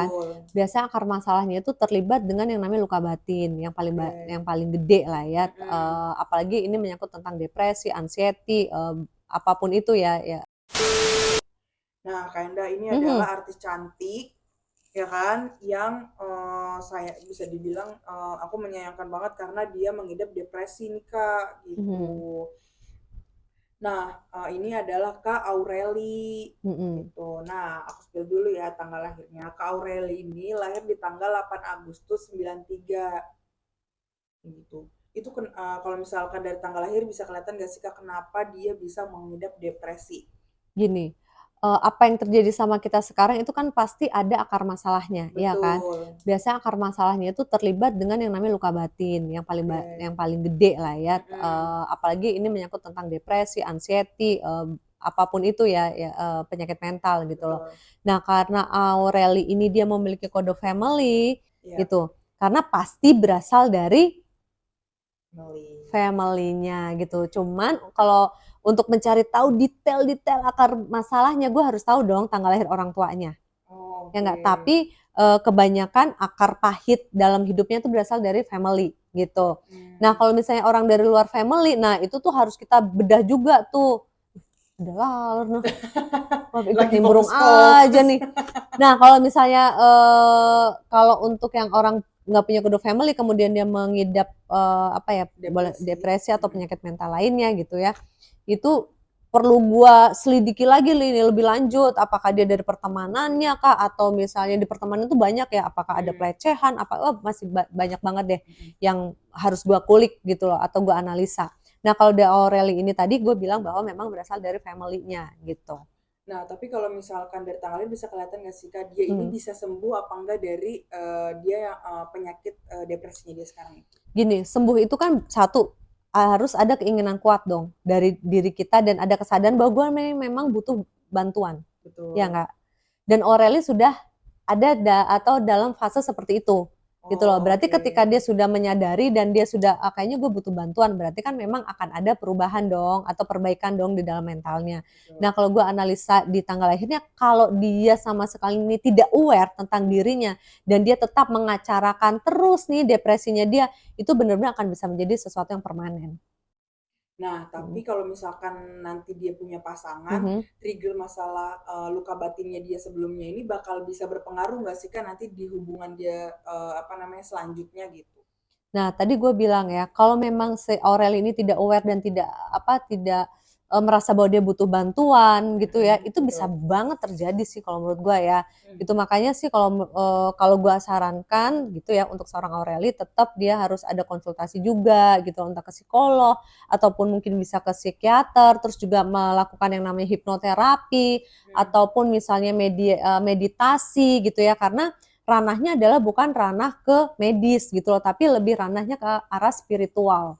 kan. betul. Biasanya akar masalahnya itu terlibat dengan yang namanya luka batin, Oke. yang paling gede lah ya, Mhm. apalagi ini menyangkut tentang depresi, anxiety, apa itu ya. Nah, Kak Enda ini adalah Mhm, artis cantik, ya kan, yang, saya bisa dibilang, aku menyayangkan banget karena dia mengidap depresi nih, Kak, gitu. mhm, Nah, ini adalah Kak Aureli, mhm. gitu. Nah, aku spill dulu ya tanggal lahirnya. Kak Aureli ini lahir di tanggal 8 Agustus 93, gitu. Itu kalau misalkan dari tanggal lahir bisa kelihatan nggak sih Kak, kenapa dia bisa mengidap depresi? Gini, apa yang terjadi sama kita sekarang itu kan pasti ada akar masalahnya, ya kan? Betul. Biasanya akar masalahnya itu terlibat dengan yang namanya luka batin, Oke. yang paling gede lah ya, Mhm. apalagi ini menyangkut tentang depresi, anxiety, apa itu ya, penyakit mental gitu loh. Betul. Nah, karena Aureli ini dia memiliki kode family Iya, gitu, karena pasti berasal dari Meli. family-nya gitu. Cuman kalau untuk mencari tahu detail-detail akar masalahnya, gue harus tahu dong tanggal lahir orang tuanya, Oh, ya oke. nggak? Tapi, kebanyakan akar pahit dalam hidupnya itu berasal dari family, gitu. Nah, Mmm. kalau misalnya orang dari luar family, nah itu tuh harus kita bedah juga tuh. Udah laler noh, wah ikut Lagi nimbrung aja fokus-fokus. nih. Nah, kalau misalnya, kalau untuk yang orang nggak punya kode family kemudian dia mengidap, apa ya, boleh Depresi. depresi atau Mhm. penyakit mental lainnya gitu ya, itu perlu gua selidiki lagi nih lebih lanjut, apakah dia dari pertemanannya kah, atau misalnya di pertemanan itu banyak ya, apakah ada Mhm. pelecehan, masih banyak banget deh Mhm. yang harus gua kulik gitu loh, atau gua analisa. Nah, kalau di Aureli ini tadi gue bilang bahwa memang berasal dari family-nya gitu. Nah, tapi kalau misalkan dari tangannya bisa kelihatan nggak sih, Kak, dia ini Mhm. bisa sembuh apa enggak dari, dia yang, penyakit, depresinya dia sekarang itu? Gini, sembuh itu kan satu, harus ada keinginan kuat dong dari diri kita dan ada kesadaran bahwa gue memang butuh bantuan, ya Betul. nggak? Dan Aureli sudah ada atau dalam fase seperti itu, gitu loh. Oh, Berarti oke. ketika dia sudah menyadari dan dia sudah, kayaknya gue butuh bantuan, berarti kan memang akan ada perubahan dong atau perbaikan dong di dalam mentalnya. Nah, Betul. kalau gue analisa di tanggal lahirnya, kalau dia sama sekali ini tidak aware tentang dirinya dan dia tetap mengacarakan terus nih depresinya dia, itu benar-benar akan bisa menjadi sesuatu yang permanen. Nah, tapi Mhm. kalau misalkan nanti dia punya pasangan, Mhm. trigger masalah, luka batinnya dia sebelumnya ini bakal bisa berpengaruh nggak sih, Kak, nanti di hubungan dia, apa namanya, selanjutnya gitu? Nah, tadi gue bilang ya, kalau memang si Aurel ini tidak aware dan tidak, merasa bahwa dia butuh bantuan gitu ya, Mhm, itu bisa betul. banget terjadi sih kalau menurut gue ya. Mmm. Itu makanya sih kalau gue sarankan gitu ya untuk seorang Aureli tetap dia harus ada konsultasi juga gitu, entah ke psikolog ataupun mungkin bisa ke psikiater, terus juga melakukan yang namanya hipnoterapi Mmm. ataupun misalnya meditasi gitu ya, karena ranahnya adalah bukan ranah ke medis gitu loh, tapi lebih ranahnya ke arah spiritual.